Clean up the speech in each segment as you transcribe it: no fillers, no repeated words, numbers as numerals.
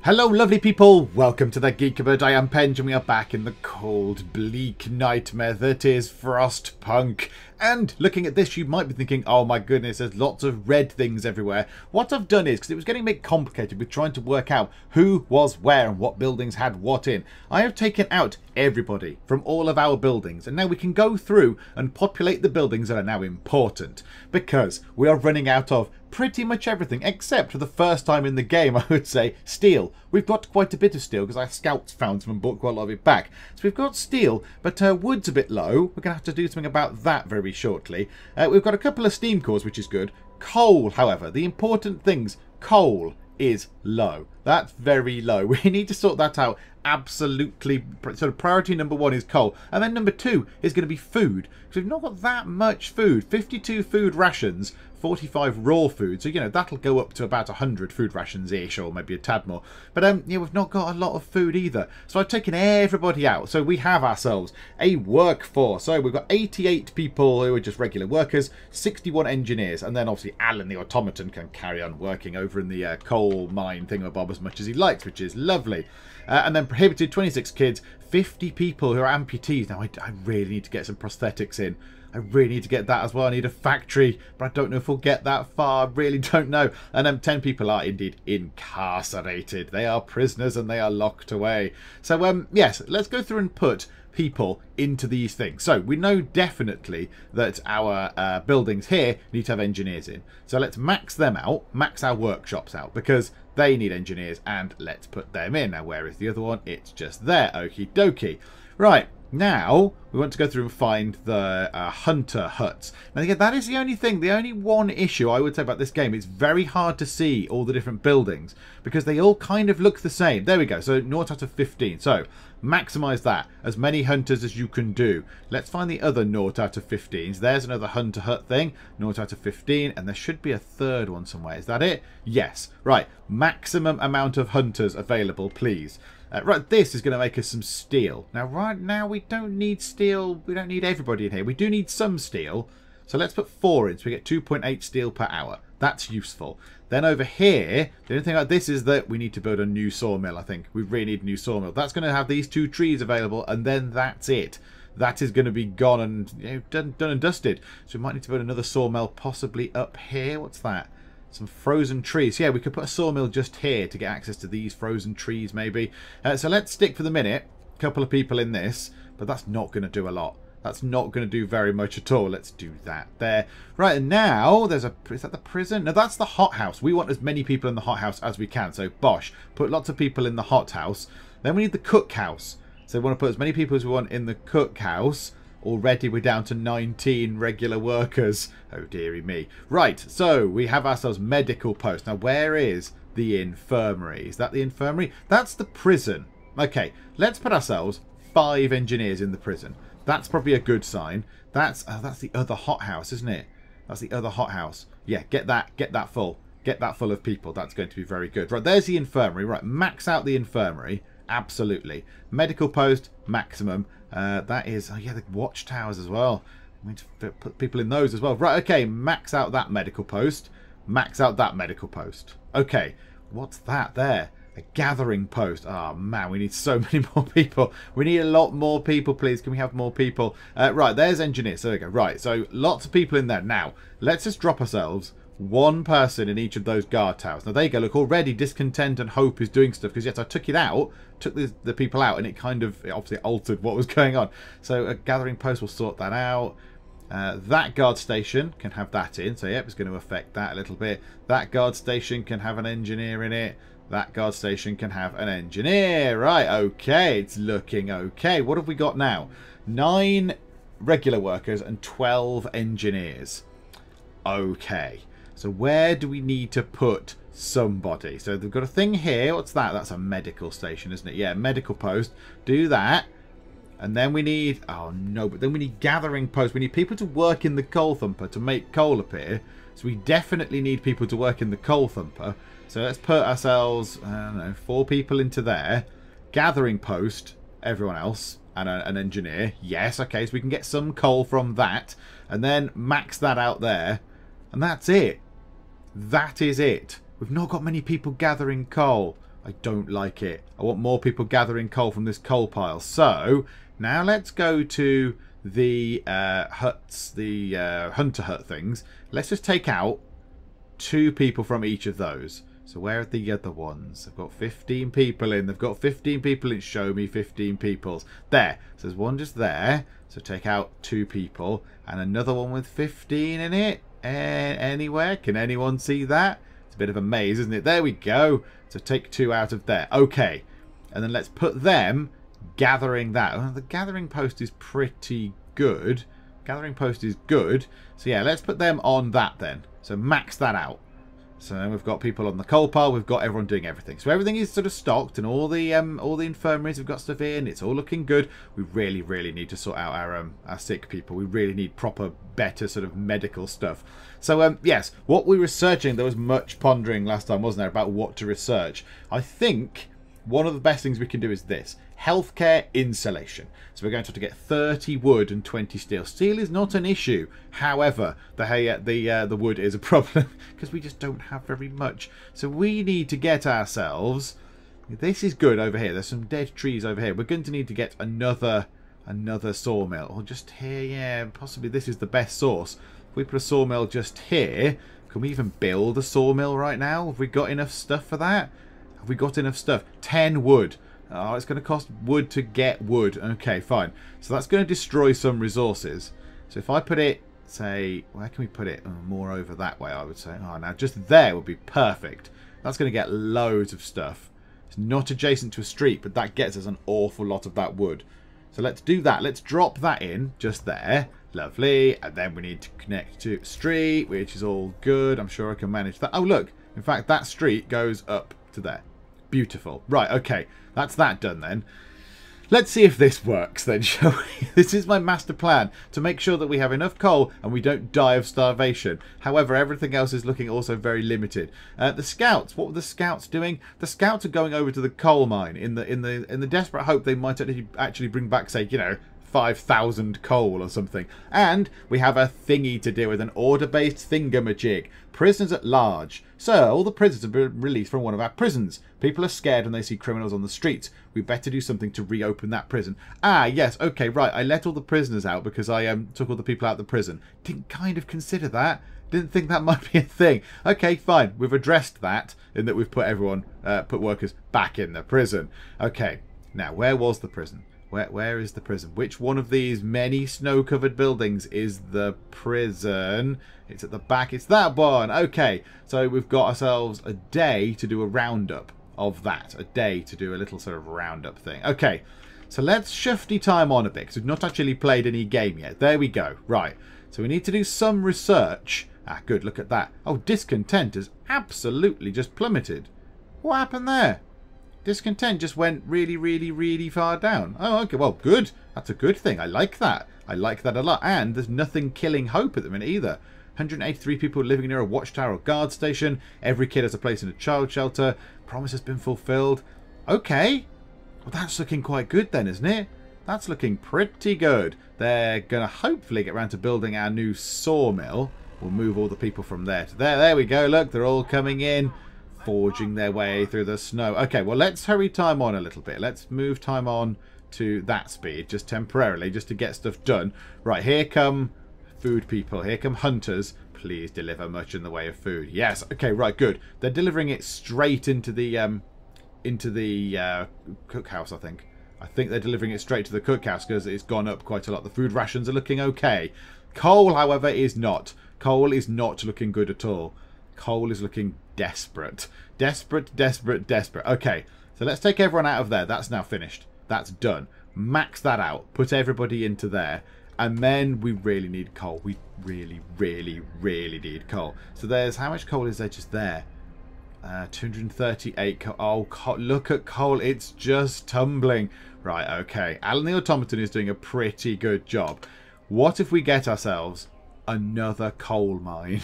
Hello lovely people, welcome to the Geek. I am Penge and we are back in the cold, bleak nightmare that is Frostpunk. And looking at this you might be thinking, oh my goodness, there's lots of red things everywhere. What I've done is, because it was getting a bit complicated with trying to work out who was where and what buildings had what in, I have taken out everybody from all of our buildings, and now we can go through and populate the buildings that are now important, because we are running out of pretty much everything, except for the first time in the game, I would say, steel. We've got quite a bit of steel because our scouts found some and bought quite a lot of it back. So we've got steel, but wood's a bit low. We're going to have to do something about that very shortly. We've got a couple of steam cores, which is good. Coal, however, the important things, coal is low. That's very low. We need to sort that out. Absolutely. Sort of priority number one is coal, and then number two is going to be food, because we've not got that much food. 52 food rations, 45 raw food, so you know that'll go up to about 100 food rations ish, or maybe a tad more. But yeah, we've not got a lot of food either, so I've taken everybody out. So we have ourselves a workforce. So we've got 88 people who are just regular workers, 61 engineers, and then obviously Alan the automaton can carry on working over in the coal mine thingamabob as much as he likes, which is lovely. And then prohibited 26 kids, 50 people who are amputees. Now I really need to get some prosthetics in. I really need to get that as well. I need a factory, but I don't know if we'll get that far. I really don't know. And then 10 people are indeed incarcerated. They are prisoners and they are locked away. So yes, let's go through and put people into these things. So we know definitely that our buildings here need to have engineers in. So let's max them out, max our workshops out, because they need engineers, and let's put them in. Now where is the other one? It's just there. Okie dokie. Right. Now, we want to go through and find the hunter huts. Now, again, that is the only thing, the only one issue I would say about this game. It's very hard to see all the different buildings because they all kind of look the same. There we go. So, 0 out of 15. So, maximize that. As many hunters as you can do. Let's find the other 0 out of 15s. There's another hunter hut thing. 0 out of 15. And there should be a third one somewhere. Is that it? Yes. Right. Maximum amount of hunters available, please. Right, this is going to make us some steel. Now, right now, we don't need steel. We don't need everybody in here. We do need some steel. So let's put 4 in. So we get 2.8 steel per hour. That's useful. Then over here, the only thing like this is that we need to build a new sawmill, I think. We really need a new sawmill. That's going to have these 2 trees available, and then that's it. That is going to be gone and done and dusted. So we might need to build another sawmill possibly up here. What's that? Some frozen trees. Yeah, we could put a sawmill just here to get access to these frozen trees, maybe. So let's stick for the minute. A couple of people in this, but that's not going to do a lot. That's not going to do very much at all. Let's do that there. Right, and now there's a... Is that the prison? No, that's the hothouse. We want as many people in the hothouse as we can. So, bosh. Put lots of people in the hothouse. Then we need the cookhouse. So we want to put as many people as we want in the cookhouse. Already we're down to 19 regular workers. Oh dearie me. Right, so we have ourselves medical post. Now where is the infirmary? Is that the infirmary? That's the prison. Okay, let's put ourselves 5 engineers in the prison. That's probably a good sign. That's the other hothouse, isn't it? That's the other hothouse. Yeah, get that full. Get that full of people. That's going to be very good. Right, there's the infirmary. Right, max out the infirmary. Absolutely. Medical post, maximum. That is, oh yeah, the watchtowers as well. We need to put people in those as well. Right, okay, max out that medical post. Max out that medical post. Okay, what's that there? A gathering post. Oh man, we need so many more people. We need a lot more people, please. Can we have more people? Right, there's engineers. So there we go. Right, so lots of people in there. Now, let's just drop ourselves 1 person in each of those guard towers. Now there you go. Look, already discontent and hope is doing stuff, because yes, I took it out, took the people out, and it kind of obviously altered what was going on. So a gathering post will sort that out. That guard station can have that in. So yep, it's going to affect that a little bit. That guard station can have an engineer in it. That guard station can have an engineer. Right, okay, it's looking okay. What have we got now? 9 regular workers and 12 engineers. Okay. So where do we need to put somebody? So they've got a thing here. What's that? That's a medical station, isn't it? Yeah, medical post. Do that. And then we need... Oh, no. But then we need gathering posts. We need people to work in the coal thumper to make coal appear. So we definitely need people to work in the coal thumper. So let's put ourselves, I don't know, 4 people into there. Gathering post, everyone else. And an engineer. Yes, okay. So we can get some coal from that. And then max that out there. And that's it. That is it. We've not got many people gathering coal. I don't like it. I want more people gathering coal from this coal pile. So now let's go to the huts, the hunter hut things. Let's just take out 2 people from each of those. So where are the other ones? I've got 15 people in. They've got 15 people in. Show me 15 peoples. There. So there's one just there. So take out 2 people. And another one with 15 in it. Anywhere? Can anyone see that? It's a bit of a maze, isn't it? There we go. So take 2 out of there. Okay. And then let's put them gathering that. Oh, the gathering post is pretty good. Gathering post is good. So yeah, let's put them on that then. So max that out. So then we've got people on the coal pile. We've got everyone doing everything. So everything is sort of stocked, and all the infirmaries have got stuff in. It's all looking good. We really, really need to sort out our sick people. We really need proper, better sort of medical stuff. So yes, what we were researching, there was much pondering last time, wasn't there, about what to research. I think one of the best things we can do is this: healthcare insulation. So we're going to have to get 30 wood and 20 steel. Steel is not an issue. However, the wood is a problem because we just don't have very much. So we need to get ourselves... This is good over here. There's some dead trees over here. We're going to need to get another sawmill. Or just here, yeah, possibly this is the best source. If we put a sawmill just here, can we even build a sawmill right now? Have we got enough stuff for that? Have we got enough stuff? 10 wood. Oh, it's going to cost wood to get wood. Okay, fine. So that's going to destroy some resources. So if I put it, say, where can we put it? Oh, more over that way, I would say. Oh, now just there would be perfect. That's going to get loads of stuff. It's not adjacent to a street, but that gets us an awful lot of that wood. So let's do that. Let's drop that in just there. Lovely. And then we need to connect to street, which is all good. I'm sure I can manage that. Oh, look. In fact, that street goes up to there. Beautiful. Right, okay. That's that done then. Let's see if this works then, shall we? This is my master plan, to make sure that we have enough coal and we don't die of starvation. However, everything else is looking also very limited. The scouts, what were the scouts doing? The scouts are going over to the coal mine in the desperate hope they might actually bring back, say, you know, 5,000 coal or something. And we have a thingy to deal with, an order-based thingamajig. Prisoners at large. So, all the prisoners have been released from one of our prisons. People are scared when they see criminals on the streets. We better do something to reopen that prison. Ah, yes, okay, right. I let all the prisoners out because I took all the people out of the prison. Didn't kind of consider that. Didn't think that might be a thing. Okay, fine. We've addressed that in that we've put everyone, put workers back in the prison. Okay, now, where was the prison? Where is the prison? Which one of these many snow-covered buildings is the prison? It's at the back. It's that one. Okay, so we've got ourselves a day to do a roundup of that. A day to do a little sort of roundup thing. Okay, so let's shifty time on a bit, because we've not actually played any game yet. There we go. Right, so we need to do some research. Ah, good, look at that. Oh, discontent has absolutely just plummeted. What happened there? Discontent just went really, really, really far down. Oh, okay. Well, good. That's a good thing. I like that. I like that a lot. And there's nothing killing hope at the minute either. 183 people living near a watchtower or guard station. Every kid has a place in a child shelter. Promise has been fulfilled. Okay. Well, that's looking quite good then, isn't it? That's looking pretty good. They're going to hopefully get around to building our new sawmill. We'll move all the people from there to there. There we go. Look, they're all coming in. Forging their way through the snow. Okay, well, let's hurry time on a little bit. Let's move time on to that speed, just temporarily, just to get stuff done. Right, here come food people. Here come hunters. Please deliver much in the way of food. Yes, okay, right, good. They're delivering it straight into the cookhouse, I think. I think they're delivering it straight to the cookhouse because it's gone up quite a lot. The food rations are looking okay. Coal, however, is not. Coal is not looking good at all. Coal is looking desperate. Desperate, desperate, desperate. Okay, so let's take everyone out of there. That's now finished. That's done. Max that out. Put everybody into there. And then we really need coal. We really, really, really need coal. So there's... How much coal is there just there? 238 coal. Oh, look at coal. It's just tumbling. Right, okay. Alan the Automaton is doing a pretty good job. What if we get ourselves another coal mine?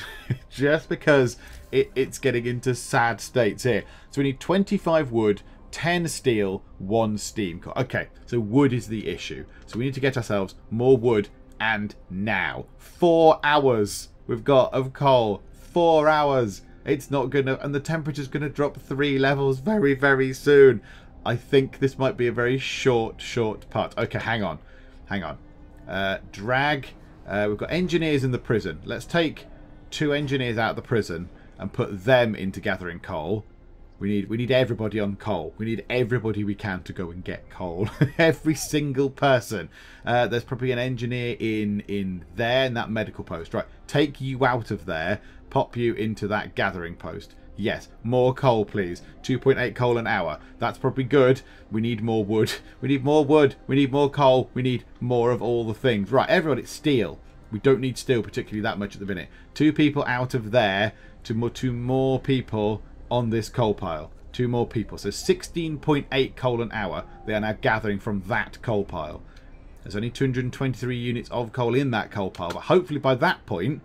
Just because it's getting into sad states here. So we need 25 wood, 10 steel, 1 steam coal. Okay, so wood is the issue. So we need to get ourselves more wood, and now. 4 hours we've got of coal. 4 hours. It's not going to... And the temperature's going to drop 3 levels very, very soon. I think this might be a very short part. Okay, hang on. Hang on. Drag. We've got engineers in the prison. Let's take 2 engineers out of the prison and put them into gathering coal. We need everybody on coal. We need everybody we can to go and get coal. Every single person. There's probably an engineer in there, in that medical post. Right, take you out of there. Pop you into that gathering post. Yes, more coal, please. 2.8 coal an hour. That's probably good. We need more wood. We need more wood. We need more coal. We need more of all the things. Right, everyone, it's steel. We don't need steel particularly that much at the minute. 2 people out of there to more people on this coal pile. 2 more people. So 16.8 coal an hour. They are now gathering from that coal pile. There's only 223 units of coal in that coal pile. But hopefully by that point,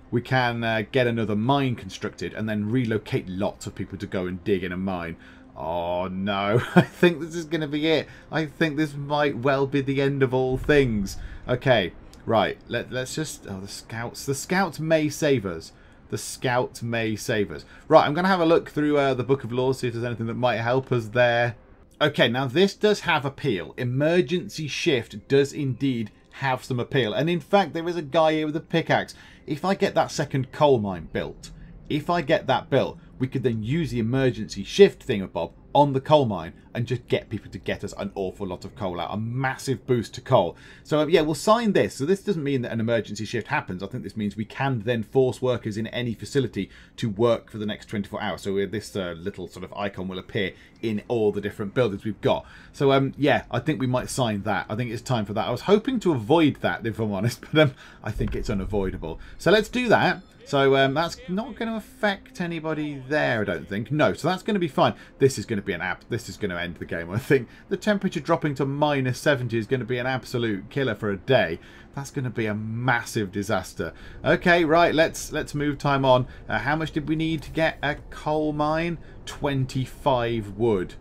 we can get another mine constructed and then relocate lots of people to go and dig in a mine. Oh no, I think this is going to be it. I think this might well be the end of all things. Okay, right, let's just... Oh, the scouts. The scouts may save us. The scouts may save us. Right, I'm going to have a look through the Book of Laws, see if there's anything that might help us there. Okay, now this does have appeal. Emergency shift does indeed have some appeal. And in fact, there is a guy here with a pickaxe. If I get that second coal mine built, if I get that built, we could then use the emergency shift thingamabob on the coal mine and just get people to get us an awful lot of coal out. A massive boost to coal. So yeah, we'll sign this. So this doesn't mean that an emergency shift happens. I think this means we can then force workers in any facility to work for the next 24 hours. So this little sort of icon will appear in all the different buildings we've got. So yeah, I think we might sign that. I think it's time for that. I was hoping to avoid that, if I'm honest, but I think it's unavoidable. So let's do that. So that's not going to affect anybody there, I don't think. No, so that's going to be fine. This is going to be an this is going to end the game, I think. The temperature dropping to -70 is going to be an absolute killer for a day. That's going to be a massive disaster. Okay, right, let's move time on. How much did we need to get a coal mine? 25 wood.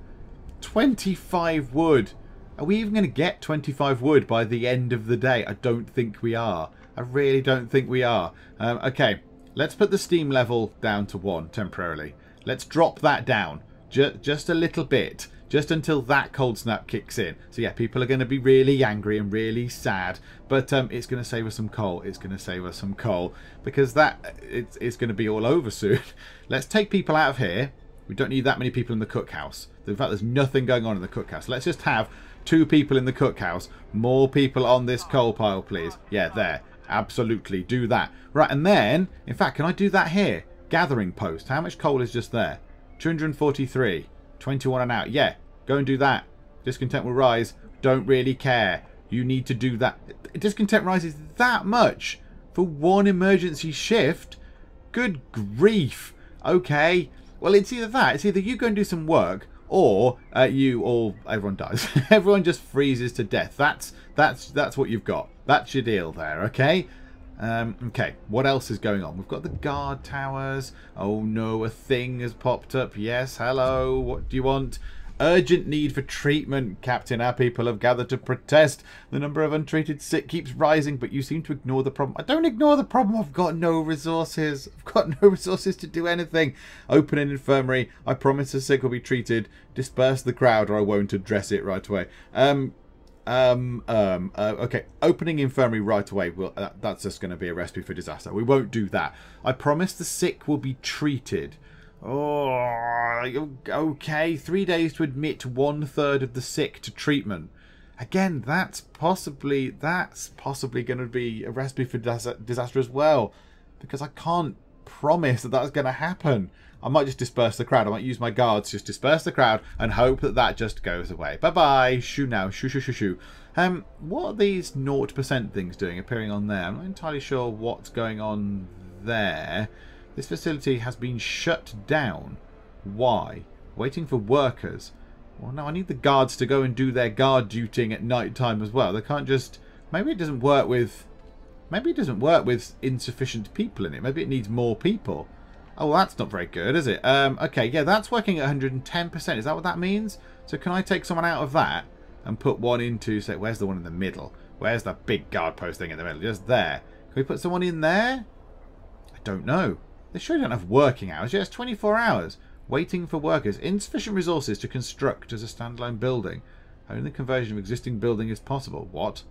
25 wood. Are we even going to get 25 wood by the end of the day? I don't think we are. I really don't think we are. Okay. Let's put the steam level down to 1 temporarily. Let's drop that down just a little bit, just until that cold snap kicks in. So yeah, people are going to be really angry and really sad, but it's going to save us some coal. It's going to save us some coal because it's going to be all over soon. Let's take people out of here. We don't need that many people in the cookhouse. In fact, there's nothing going on in the cookhouse. Let's just have 2 people in the cookhouse. More people on this coal pile, please. Yeah, there. Absolutely, do that. Right, and then, in fact, can I do that here? Gathering post. How much coal is just there? 243. 21 an hour. Yeah, go and do that. Discontent will rise. Don't really care. You need to do that. Discontent rises that much for 1 emergency shift? Good grief. Okay. Well, it's either that. It's either you go and do some work, or everyone dies. Everyone just freezes to death. That's what you've got. That's your deal there, okay? Okay, what else is going on? We've got the guard towers. Oh no, a thing has popped up. Yes, hello, what do you want? Urgent need for treatment, Captain. Our people have gathered to protest. The number of untreated sick keeps rising, but you seem to ignore the problem. I don't ignore the problem. I've got no resources. I've got no resources to do anything. Open an infirmary. I promise the sick will be treated. Disperse the crowd or I won't address it right away. Okay, opening infirmary right away. Well, that's just going to be a recipe for disaster. We won't do that. I promise the sick will be treated. Oh, okay. 3 days to admit 1/3 of the sick to treatment. Again, that's possibly going to be a recipe for disaster as well, because I can't promise that that's going to happen. I might just disperse the crowd. I might use my guards, just disperse the crowd and hope that that just goes away. Bye-bye. Shoo now. Shoo, shoo, shoo, shoo. What are these 0% things doing appearing on there? I'm not entirely sure what's going on there. This facility has been shut down. Why? Waiting for workers. Well, no, I need the guards to go and do their guard duty at night time as well. They can't just... Maybe it doesn't work with... Maybe it doesn't work with insufficient people in it. Maybe it needs more people. Oh, well, that's not very good, is it? Okay, yeah, that's working at 110%. Is that what that means? So can I take someone out of that and put one into... Say, where's the one in the middle? Where's the big guard post thing in the middle? Just there. Can we put someone in there? I don't know. They sure don't have working hours. Yeah, it's 24 hours. Waiting for workers. Insufficient resources to construct as a standalone building. Only conversion of existing building is possible. What?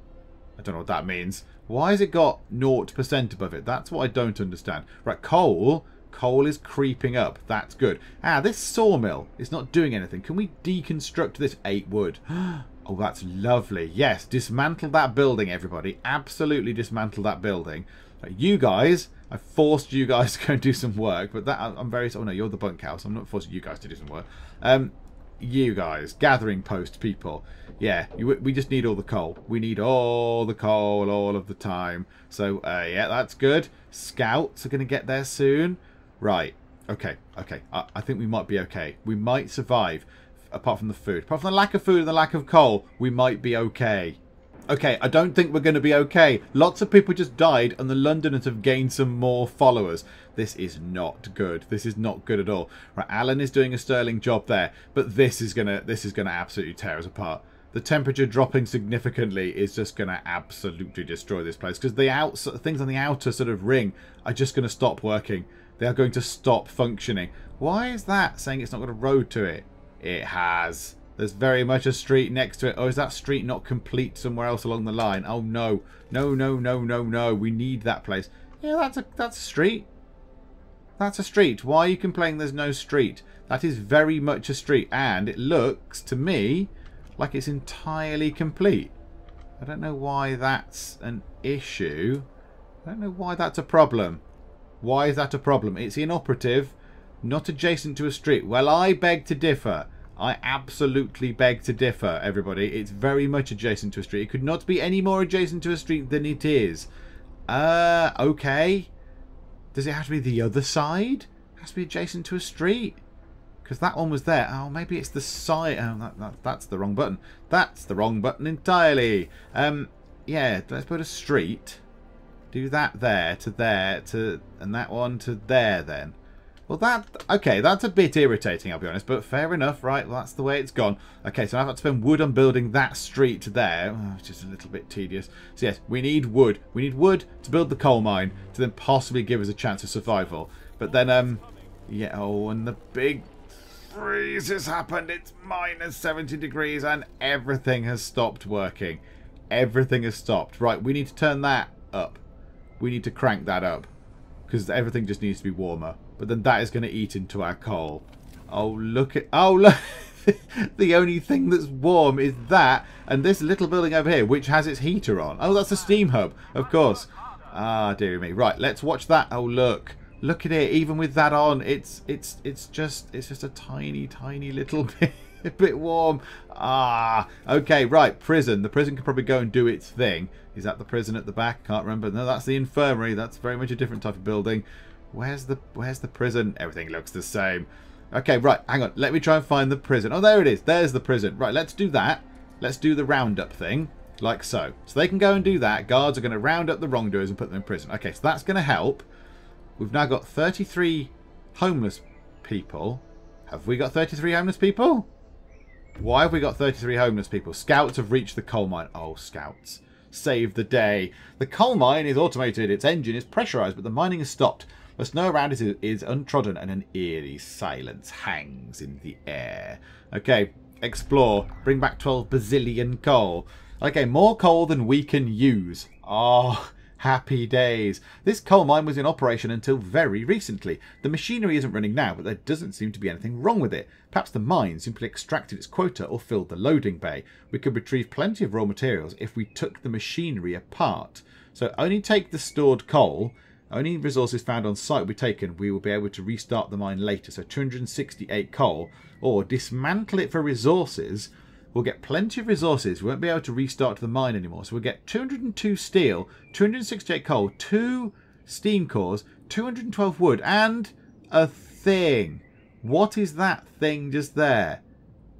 I don't know what that means. Why has it got 0% above it? That's what I don't understand. Right, coal. Coal is creeping up. That's good. Ah, this sawmill is not doing anything. Can we deconstruct this 8 wood? Oh, that's lovely. Yes, dismantle that building, everybody. Absolutely dismantle that building. Right, you guys, I forced you guys to go and do some work, but that I'm very... Oh, no, you're the bunkhouse. I'm not forcing you guys to do some work. You guys, gathering post people. Yeah, we just need all the coal. We need all the coal all of the time. So, yeah, that's good. Scouts are going to get there soon. Right. Okay. Okay. I think we might be okay. We might survive. Apart from the food. Apart from the lack of food and the lack of coal, we might be okay. Okay, I don't think we're going to be okay. Lots of people just died and the Londoners have gained some more followers. This is not good. This is not good at all. Right, Alan is doing a sterling job there, but this is gonna absolutely tear us apart. The temperature dropping significantly is just going to absolutely destroy this place because the things on the outer sort of ring are just going to stop working. They are going to stop functioning. Why is that saying it's not got a road to it? It has. There's very much a street next to it. Oh, is that street not complete somewhere else along the line? Oh, no. No, no, no, no, no. We need that place. Yeah, that's a street. That's a street. Why are you complaining there's no street? That is very much a street. And it looks, to me, like it's entirely complete. I don't know why that's an issue. I don't know why that's a problem. Why is that a problem? It's inoperative, not adjacent to a street. Well, I beg to differ. I absolutely beg to differ, everybody. It's very much adjacent to a street. It could not be any more adjacent to a street than it is. Okay. Does it have to be the other side? It has to be adjacent to a street. Because that one was there. Oh, maybe it's the side. Oh, that's the wrong button. That's the wrong button entirely. Yeah, let's put a street. Do that there to there to... And that one to there then. Well, okay, that's a bit irritating, I'll be honest, but fair enough, right? Well, that's the way it's gone. Okay, so I've had to spend wood on building that street there, which is a little bit tedious. So yes, we need wood. We need wood to build the coal mine to then possibly give us a chance of survival. But then, yeah, oh, and the big freeze has happened. It's minus 70 degrees and everything has stopped working. Everything has stopped. Right, we need to turn that up. We need to crank that up because everything just needs to be warmer. But then that is going to eat into our coal. Oh, look at... Oh, look. The only thing that's warm is that. And this little building over here, which has its heater on. Oh, that's a steam hub. Of course. Ah, dearie me. Right, let's watch that. Oh, look. Look at it. Even with that on, it's just a tiny, tiny little bit warm. Ah. Okay, right. Prison. The prison could probably go and do its thing. Is that the prison at the back? Can't remember. No, that's the infirmary. That's very much a different type of building. Where's the prison? Everything looks the same. Okay, right, hang on. Let me try and find the prison. Oh, there it is. There's the prison. Right, let's do that. Let's do the roundup thing, like so. So they can go and do that. Guards are going to round up the wrongdoers and put them in prison. Okay, so that's going to help. We've now got 33 homeless people. Have we got 33 homeless people? Why have we got 33 homeless people? Scouts have reached the coal mine. Oh, Scouts. Save the day. The coal mine is automated. Its engine is pressurized, but the mining has stopped. The snow around it is untrodden and an eerie silence hangs in the air. Okay, explore. Bring back 12 bazillion coal. Okay, more coal than we can use. Oh, happy days. This coal mine was in operation until very recently. The machinery isn't running now, but there doesn't seem to be anything wrong with it. Perhaps the mine simply extracted its quota or filled the loading bay. We could retrieve plenty of raw materials if we took the machinery apart. So only take the stored coal. Only resources found on site will be taken. We will be able to restart the mine later. So 268 coal. Or dismantle it for resources. We'll get plenty of resources. We won't be able to restart the mine anymore. So we'll get 202 steel, 268 coal, 2 steam cores, 212 wood, and a thing. What is that thing just there?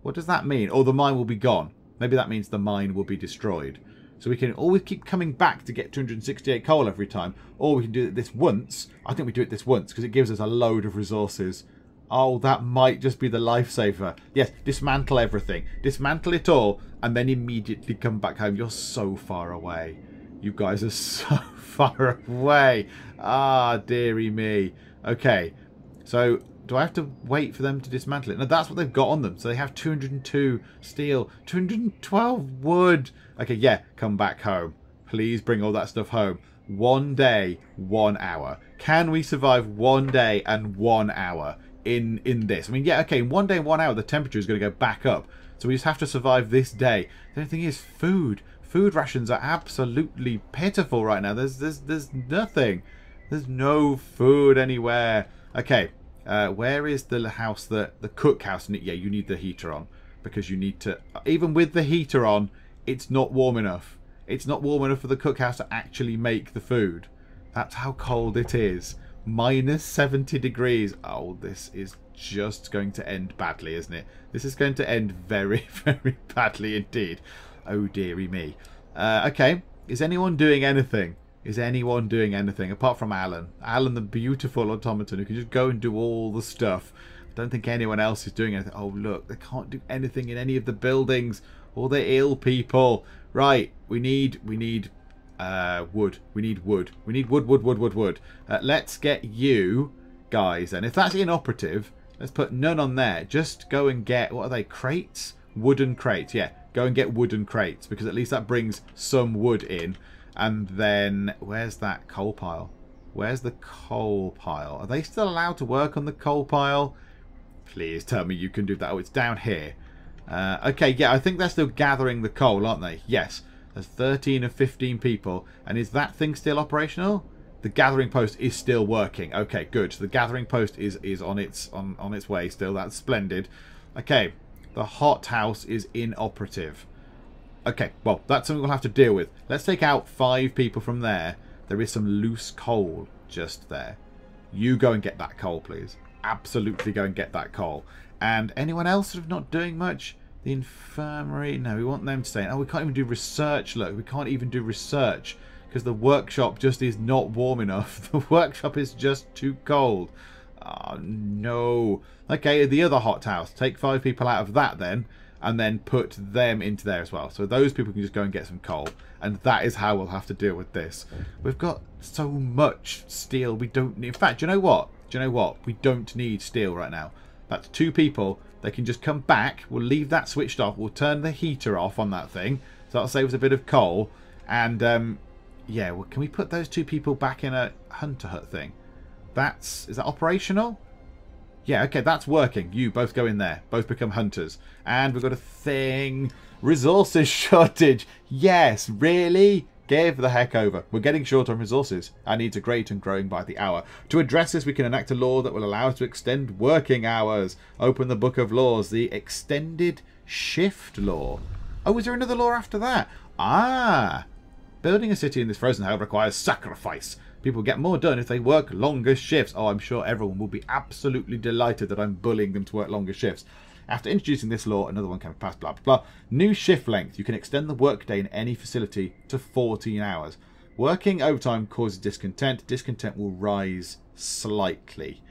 What does that mean? Oh, the mine will be gone. Maybe that means the mine will be destroyed. So we can always keep coming back to get 268 coal every time. Or we can do it this once. I think we do it this once because it gives us a load of resources. Oh, that might just be the lifesaver. Yes, dismantle everything. Dismantle it all and then immediately come back home. You're so far away. You guys are so far away. Ah, dearie me. Okay, so do I have to wait for them to dismantle it? No, that's what they've got on them. So they have 202 steel, 212 wood. Okay, yeah, come back home. Please bring all that stuff home. 1 day, 1 hour. Can we survive 1 day and 1 hour in this? I mean, yeah, okay, in 1 day and 1 hour, the temperature is going to go back up. So we just have to survive this day. The only thing is food. Food rations are absolutely pitiful right now. There's nothing. There's no food anywhere. Okay, where is the house, the cookhouse? Yeah, you need the heater on. Because you need to... Even with the heater on, it's not warm enough. It's not warm enough for the cookhouse to actually make the food. That's how cold it is. Minus 70 degrees. Oh, this is just going to end badly, isn't it? This is going to end very, very badly indeed. Oh, dearie me. Okay, is anyone doing anything? Is anyone doing anything? Apart from Alan. Alan, the beautiful automaton who can just go and do all the stuff. I don't think anyone else is doing anything. Oh, look, they can't do anything in any of the buildings. All the ill people. Right, we need wood. We need wood. We need wood. Let's get you guys then. If that's inoperative, let's put none on there. Just go and get, what are they, crates? Wooden crates, yeah. Go and get wooden crates, because at least that brings some wood in. And then, where's that coal pile? Where's the coal pile? Are they still allowed to work on the coal pile? Please tell me you can do that. Oh, it's down here. Okay, yeah, I think they're still gathering the coal, aren't they? Yes. There's 13 of 15 people. And is that thing still operational? The gathering post is still working. Okay, good. So the gathering post is on its way still. That's splendid. Okay, the hothouse is inoperative. Okay, well, that's something we'll have to deal with. Let's take out 5 people from there. There is some loose coal just there. You go and get that coal, please. Absolutely go and get that coal. And anyone else sort of not doing much? The infirmary? No, we want them to stay in. Oh, we can't even do research, look. We can't even do research because the workshop just is not warm enough. The workshop is just too cold. Oh, no. Okay, the other hothouse. Take 5 people out of that then. And then put them into there as well. So those people can just go and get some coal. And that is how we'll have to deal with this. We've got so much steel we don't need. In fact, do you know what? Do you know what? We don't need steel right now. That's 2 people. They can just come back. We'll leave that switched off. We'll turn the heater off on that thing. So that'll save us a bit of coal. And, yeah, well, can we put those 2 people back in a hunter hut thing? Is that operational? Yeah, okay, that's working. You both go in there. Both become hunters. And we've got a thing. Resources shortage. Yes, really? Give the heck over. We're getting short on resources. Our needs are great and growing by the hour. To address this, we can enact a law that will allow us to extend working hours. Open the book of laws. The extended shift law. Oh, is there another law after that? Ah. Building a city in this frozen hell requires sacrifice. People get more done if they work longer shifts. Oh, I'm sure everyone will be absolutely delighted that I'm bullying them to work longer shifts. After introducing this law, another one came past, blah, blah, blah. New shift length. You can extend the workday in any facility to 14 hours. Working overtime causes discontent. Discontent will rise slightly.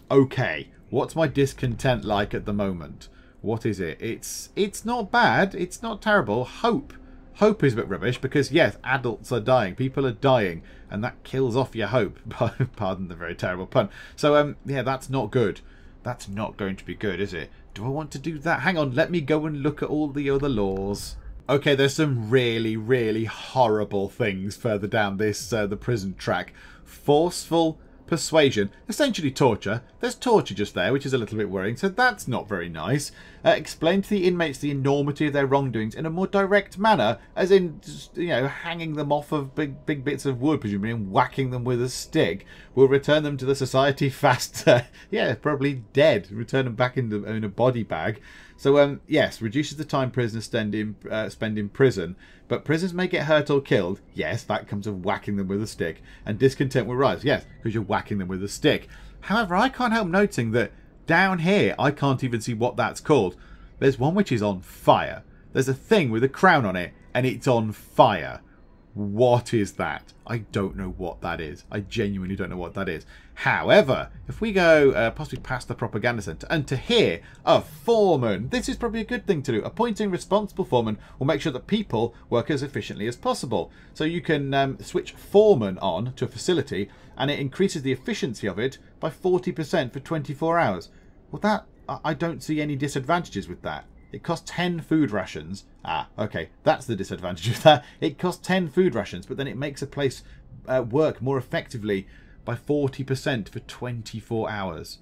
Okay. What's my discontent like at the moment? What is it? It's not bad. It's not terrible. Hope. Hope is a bit rubbish because, yes, adults are dying. People are dying. And that kills off your hope. Pardon the very terrible pun. So, yeah, that's not good. That's not going to be good, is it? Do I want to do that? Hang on, let me go and look at all the other laws. Okay, there's some really, really horrible things further down this, the prison track. Forceful persuasion, essentially torture. There's torture just there, which is a little bit worrying, so that's not very nice. Explain to the inmates the enormity of their wrongdoings in a more direct manner, as in, you know, hanging them off of big bits of wood, presumably, and whacking them with a stick will return them to the society faster. Yeah, probably dead. Return them back in a body bag. So, yes, reduces the time prisoners spend in prison. But prisoners may get hurt or killed. Yes, that comes of whacking them with a stick. And discontent will rise. Yes, because you're whacking them with a stick. However, I can't help noticing that down here, I can't even see what that's called. There's one which is on fire. There's a thing with a crown on it, and it's on fire. What is that? I don't know what that is. I genuinely don't know what that is. However, if we go possibly past the propaganda centre and to here, a foreman. This is probably a good thing to do. Appointing responsible foreman will make sure that people work as efficiently as possible. So you can switch foreman on to a facility and it increases the efficiency of it by 40% for 24 hours. Well, that, I don't see any disadvantages with that. It costs 10 food rations. Ah, okay, that's the disadvantage of that. It costs 10 food rations, but then it makes a place work more effectively by 40% for 24 hours.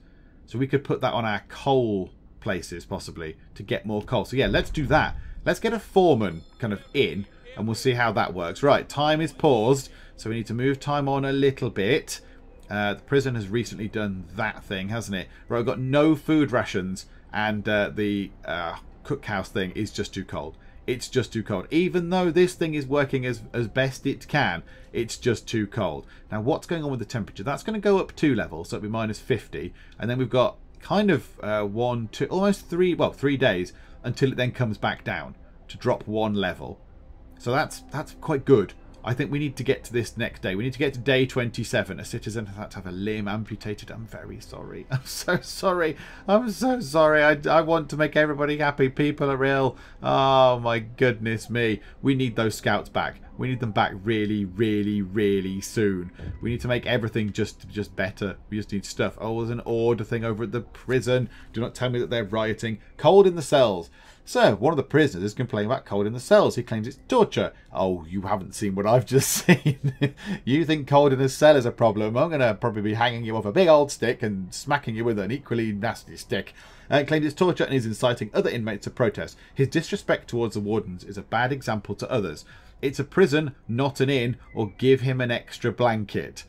So we could put that on our coal places, possibly, to get more coal. So yeah, let's do that. Let's get a foreman kind of in, and we'll see how that works. Right, time is paused, so we need to move time on a little bit. The prison has recently done that thing, hasn't it? Right, we've got no food rations, and the cookhouse thing is just too cold. It's just too cold. Even though this thing is working as best it can, it's just too cold. Now, what's going on with the temperature? That's going to go up 2 levels, so it'll be minus 50. And then we've got kind of 1, 2, almost 3, well, 3 days until it then comes back down to drop 1 level. So that's quite good. I think we need to get to this next day. We need to get to day 27. A citizen has had to have a limb amputated. I'm very sorry. I'm so sorry. I'm so sorry. I want to make everybody happy. People are ill. Oh, my goodness me. We need those scouts back. We need them back really, really, really soon. We need to make everything just better. We just need stuff. Oh, there's an order thing over at the prison. Do not tell me that they're rioting. Cold in the cells. So, one of the prisoners is complaining about cold in the cells. He claims it's torture. Oh, you haven't seen what I've just seen. You think cold in a cell is a problem? I'm going to probably be hanging you off a big old stick and smacking you with an equally nasty stick. Claims it's torture and is inciting other inmates to protest. His disrespect towards the wardens is a bad example to others. It's a prison, not an inn, or give him an extra blanket.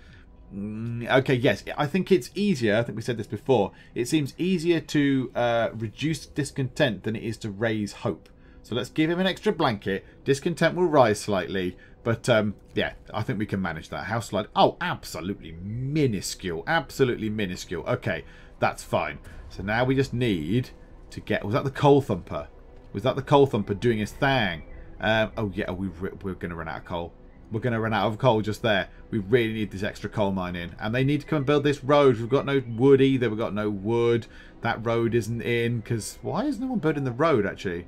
Okay, yes, I think it's easier. I think we said this before. It seems easier to reduce discontent than it is to raise hope. So let's give him an extra blanket. Discontent will rise slightly. But, yeah, I think we can manage that. How slight? Oh, absolutely minuscule. Absolutely minuscule. Okay, that's fine. So now we just need to get... Was that the coal thumper? Was that the coal thumper doing his thing? Oh, yeah, we're going to run out of coal. We're going to run out of coal just there. We really need this extra coal mine in. And they need to come and build this road. We've got no wood either. We've got no wood. That road isn't in. Because why is no one building the road, actually?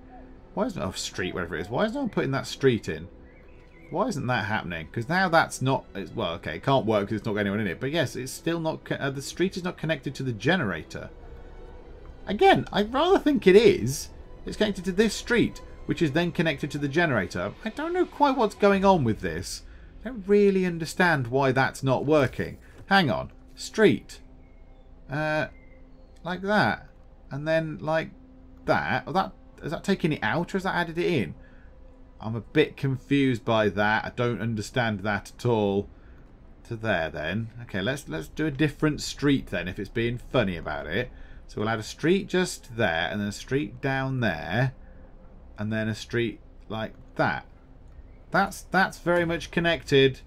Why isn't... Oh, street, whatever it is. Why is no one putting that street in? Why isn't that happening? Because now that's not... Well, okay, it can't work because it's not got anyone in it. But yes, it's still not... the street is not connected to the generator. Again, I rather think it is. It's connected to this street, which is then connected to the generator. I don't know quite what's going on with this. I don't really understand why that's not working. Hang on. Street. Like that. And then like that. Oh, is that taking it out or has that added it in? I'm a bit confused by that. I don't understand that at all. To there then. Okay, let's do a different street then if it's being funny about it. So we'll add a street just there and then a street down there. And then a street like that. That's very much connected.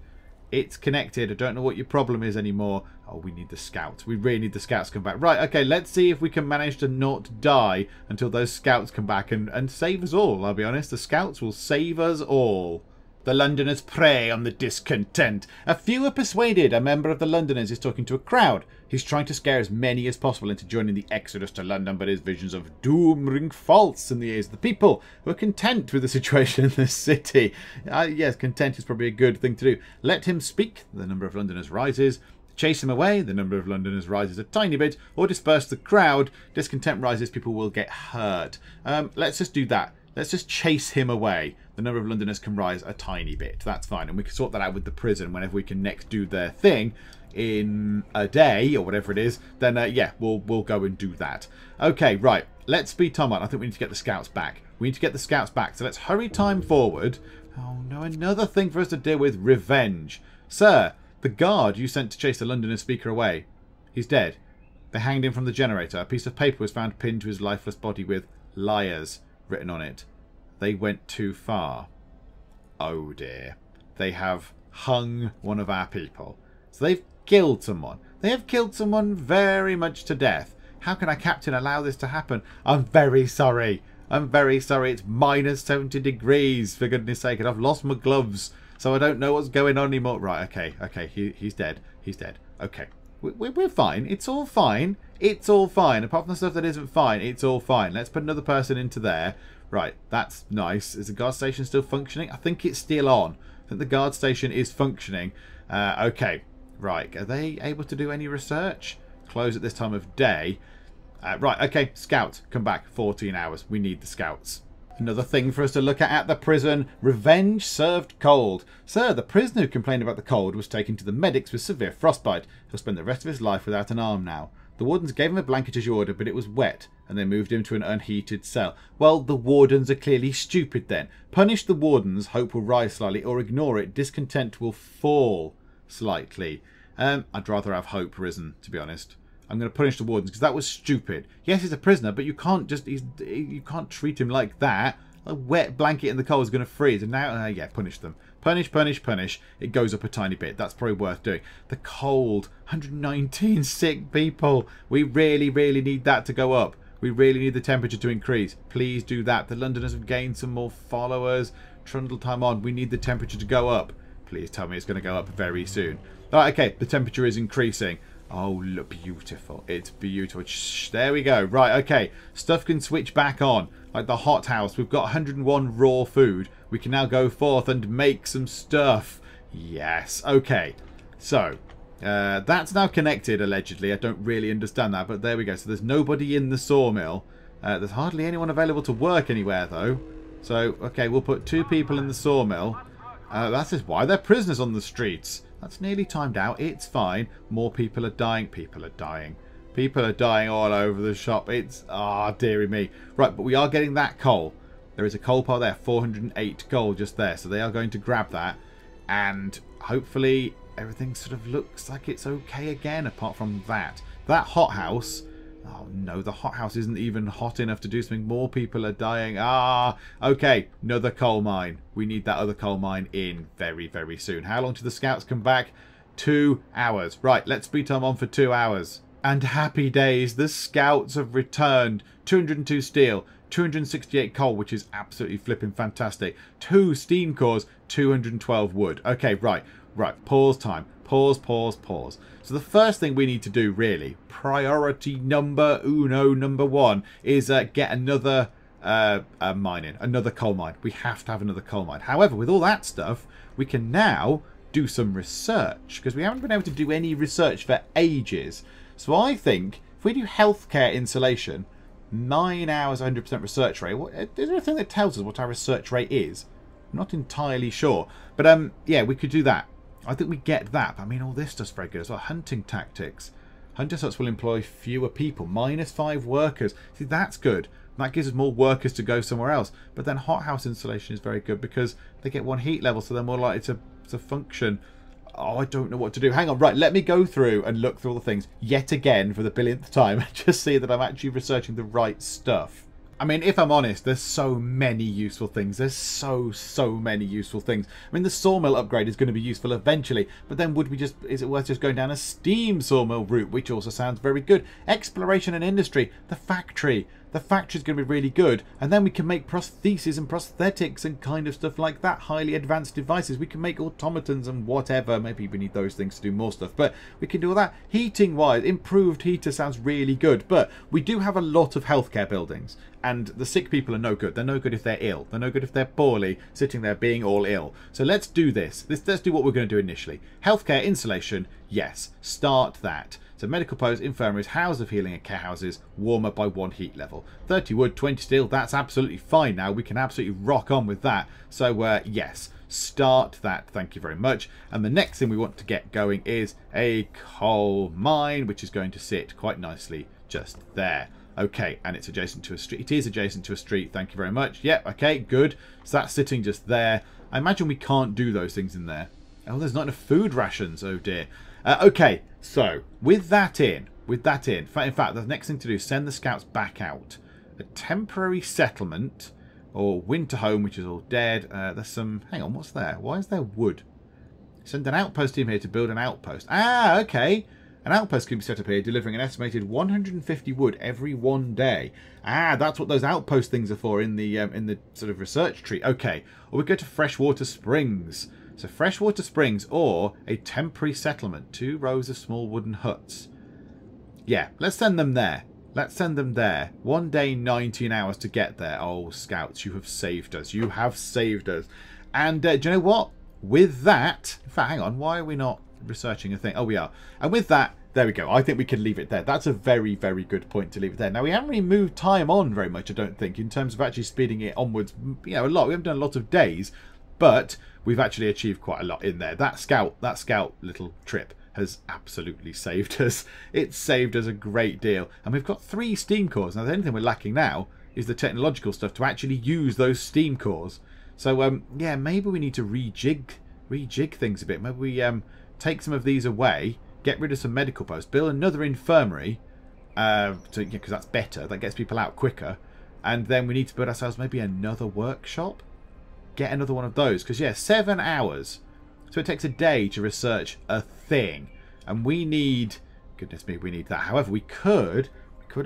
It's connected. I don't know what your problem is anymore. Oh, we need the scouts. We really need the scouts to come back. Right, okay, let's see if we can manage to not die until those scouts come back and save us all, I'll be honest. The scouts will save us all. The Londoners prey on the discontent. A few are persuaded. A member of the Londoners is talking to a crowd. He's trying to scare as many as possible into joining the exodus to London, but his visions of doom ring false in the ears of the people who are content with the situation in the city. Yes, content is probably a good thing to do. Let him speak. The number of Londoners rises. Chase him away. The number of Londoners rises a tiny bit. Or disperse the crowd. Discontent rises. People will get hurt. Let's just do that. Let's just chase him away. The number of Londoners can rise a tiny bit. That's fine. And we can sort that out with the prison whenever we can next do their thing in a day or whatever it is. Then, yeah, we'll go and do that. Okay, right. Let's speed time on. I think we need to get the scouts back. We need to get the scouts back. So let's hurry time forward. Oh, no. Another thing for us to deal with. Revenge. Sir, the guard you sent to chase the Londoner speaker away. He's dead. They hanged him from the generator. A piece of paper was found pinned to his lifeless body with liars written on it. They went too far. Oh dear. They have hung one of our people. So they've killed someone. They have killed someone very much to death. How can our captain allow this to happen? I'm very sorry. I'm very sorry. It's minus 70 degrees, for goodness sake. And I've lost my gloves, so I don't know what's going on anymore. Right, okay. He's dead. He's dead. Okay. We're fine. It's all fine. It's all fine. Apart from the stuff that isn't fine, it's all fine. Let's put another person into there. Right, that's nice. Is the guard station still functioning? I think it's still on. I think the guard station is functioning. Okay, Right, are they able to do any research? Close at this time of day. Right, okay, scouts, come back. 14 hours. We need the scouts. Another thing for us to look at the prison. Revenge served cold. Sir, the prisoner who complained about the cold was taken to the medics with severe frostbite. He'll spend the rest of his life without an arm now. The wardens gave him a blanket as you ordered, but it was wet, and they moved him to an unheated cell. Well, the wardens are clearly stupid then. Punish the wardens, hope will rise slightly, or ignore it, discontent will fall slightly. I'd rather have hope risen, to be honest. I'm going to punish the wardens because that was stupid. Yes, he's a prisoner, but you can't just you can't treat him like that. A wet blanket in the cold is going to freeze. And now, yeah, punish them. Punish, punish, punish. It goes up a tiny bit. That's probably worth doing. The cold. 119 sick people. We really, really need that to go up. We really need the temperature to increase. Please do that. The Londoners have gained some more followers. Trundle time on. We need the temperature to go up. Please tell me it's going to go up very soon. All right, okay. The temperature is increasing. Oh, look, beautiful. It's beautiful. Shh, there we go. Right, okay. Stuff can switch back on. Like the hothouse. We've got 101 raw food. We can now go forth and make some stuff. Yes. Okay. So, that's now connected, allegedly. I don't really understand that, but there we go. So there's nobody in the sawmill. There's hardly anyone available to work anywhere, though. So, okay, we'll put 2 people in the sawmill. That's just why they're prisoners on the streets. That's nearly timed out. It's fine. More people are dying. People are dying. People are dying all over the shop. It's... ah, dearie me. Right, but we are getting that coal. There is a coal pile there. 408 coal just there. So they are going to grab that. And hopefully everything sort of looks like it's okay again apart from that. That hothouse... oh no, the hothouse isn't even hot enough to do something. More people are dying. Ah, okay. Another coal mine. We need that other coal mine in very, very soon. How long till the scouts come back? 2 hours. Right, let's speed time on for 2 hours. And happy days. The scouts have returned. 202 steel. 268 coal, which is absolutely flipping fantastic. 2 steam cores. 212 wood. Okay, right. Right. Pause time. Pause, pause, pause. So the first thing we need to do, really, priority number 1, is get another mine in. Another coal mine. We have to have another coal mine. However, with all that stuff, we can now do some research, because we haven't been able to do any research for ages. So I think if we do healthcare insulation, 9 hours, 100% research rate. Is there anything that tells us what our research rate is? I'm not entirely sure. But yeah, we could do that. I think we get that. I mean, all this stuff's very good as well. Hunting tactics. Hunter huts will employ fewer people. -5 workers. See, that's good. That gives us more workers to go somewhere else. But then hothouse insulation is very good because they get 1 heat level, so they're more likely to function. Oh, I don't know what to do. Hang on. Right, let me go through and look through all the things yet again for the billionth time and just see that I'm actually researching the right stuff. I mean, if I'm honest, there's so many useful things. There's so many useful things. I mean, the sawmill upgrade is going to be useful eventually, but then is it worth just going down a steam sawmill route, which also sounds very good. Exploration and industry, the factory. The factory's going to be really good, and then we can make prostheses and prosthetics and kind of stuff like that. Highly advanced devices. We can make automatons and whatever. Maybe we need those things to do more stuff, but we can do all that. Heating-wise, improved heater sounds really good, but we do have a lot of healthcare buildings, and the sick people are no good. They're no good if they're ill. They're no good if they're poorly, sitting there being all ill. So let's do this. Let's do what we're going to do initially. Healthcare insulation, yes. Start that. So medical posts, infirmaries, houses of healing and care houses, warmer by 1 heat level. 30 wood, 20 steel, that's absolutely fine now. We can absolutely rock on with that. So yes, start that. Thank you very much. And the next thing we want to get going is a coal mine, which is going to sit quite nicely just there. Okay, and it's adjacent to a street. It is adjacent to a street. Thank you very much. Yep, okay, good. So that's sitting just there. I imagine we can't do those things in there. Oh, there's not enough food rations. Oh, dear. Okay, so with that in fact, the next thing to do is send the scouts back out. A temporary settlement or winter home, which is all dead. There's some... hang on, what's there? Why is there wood? Send an outpost team here to build an outpost. Ah, okay. An outpost can be set up here, delivering an estimated 150 wood every 1 day. Ah, that's what those outpost things are for in the sort of research tree. Okay, or we go to freshwater springs. So freshwater springs or a temporary settlement. 2 rows of small wooden huts. Yeah, let's send them there. Let's send them there. 1 day, 19 hours to get there. Oh, scouts, you have saved us. You have saved us. And do you know what? With that... in fact, hang on. Why are we not researching a thing. Oh, we are. And with that, there we go. I think we can leave it there. That's a very, very good point to leave it there. Now, we haven't really moved time on very much, I don't think, in terms of actually speeding it onwards. You know, a lot. We haven't done a lot of days, but we've actually achieved quite a lot in there. That scout little trip has absolutely saved us. It's saved us a great deal. And we've got 3 steam cores. Now, the only thing we're lacking now is the technological stuff to actually use those steam cores. So, yeah, maybe we need to rejig things a bit. Maybe we take some of these away, get rid of some medical posts, build another infirmary, because that's better. That gets people out quicker. And then we need to build ourselves maybe another workshop. Get another one of those. Because, yeah, 7 hours. So it takes a day to research a thing. And we need... Goodness me, we need that. However, we could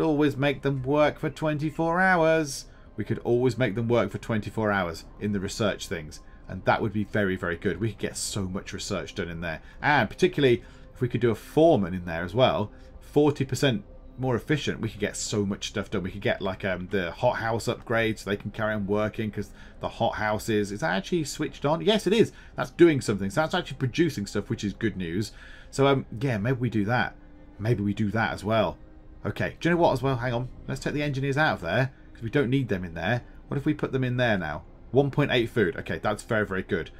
always make them work for 24 hours. We could always make them work for 24 hours in the research things. And that would be very, very good. We could get so much research done in there. And particularly if we could do a foreman in there as well, 40% more efficient, we could get so much stuff done. We could get like the hothouse upgrade so they can carry on working, because the hothouse is that actually switched on? Yes, it is. That's doing something. So that's actually producing stuff, which is good news. So yeah, maybe we do that. Maybe we do that as well. Okay, do you know what as well? Hang on. Let's take the engineers out of there, because we don't need them in there. What if we put them in there now? 1.8 food. Okay, that's very, very good.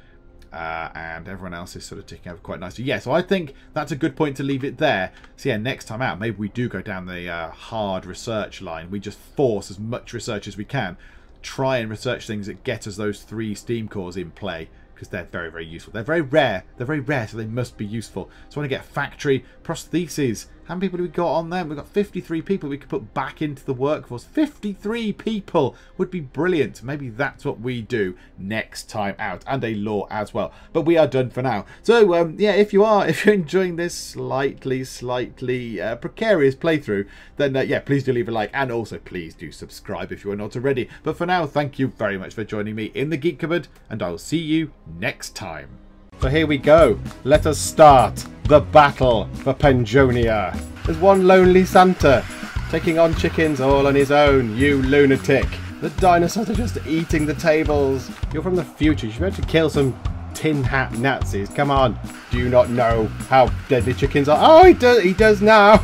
And everyone else is sort of ticking over quite nicely. Yeah, so I think that's a good point to leave it there. So yeah, next time out, maybe we do go down the hard research line. We just force as much research as we can. Try and research things that get us those 3 steam cores in play, because they're very, very useful. They're very rare. They're very rare, so they must be useful. So I want to get factory prostheses. How many people do we got on them? We've got 53 people we could put back into the workforce. 53 people would be brilliant. Maybe that's what we do next time out. And a law as well. But we are done for now. So, yeah, if you're enjoying this slightly precarious playthrough, then, yeah, please do leave a like. And also, please do subscribe if you are not already. But for now, thank you very much for joining me in the Geek Cupboard. And I'll see you next time. So here we go. Let us start the battle for Penjonia. There's one lonely Santa taking on chickens all on his own. You lunatic. The dinosaurs are just eating the tables. You're from the future. You should be able to kill some tin hat Nazis. Come on. Do you not know how deadly chickens are? Oh, he does now.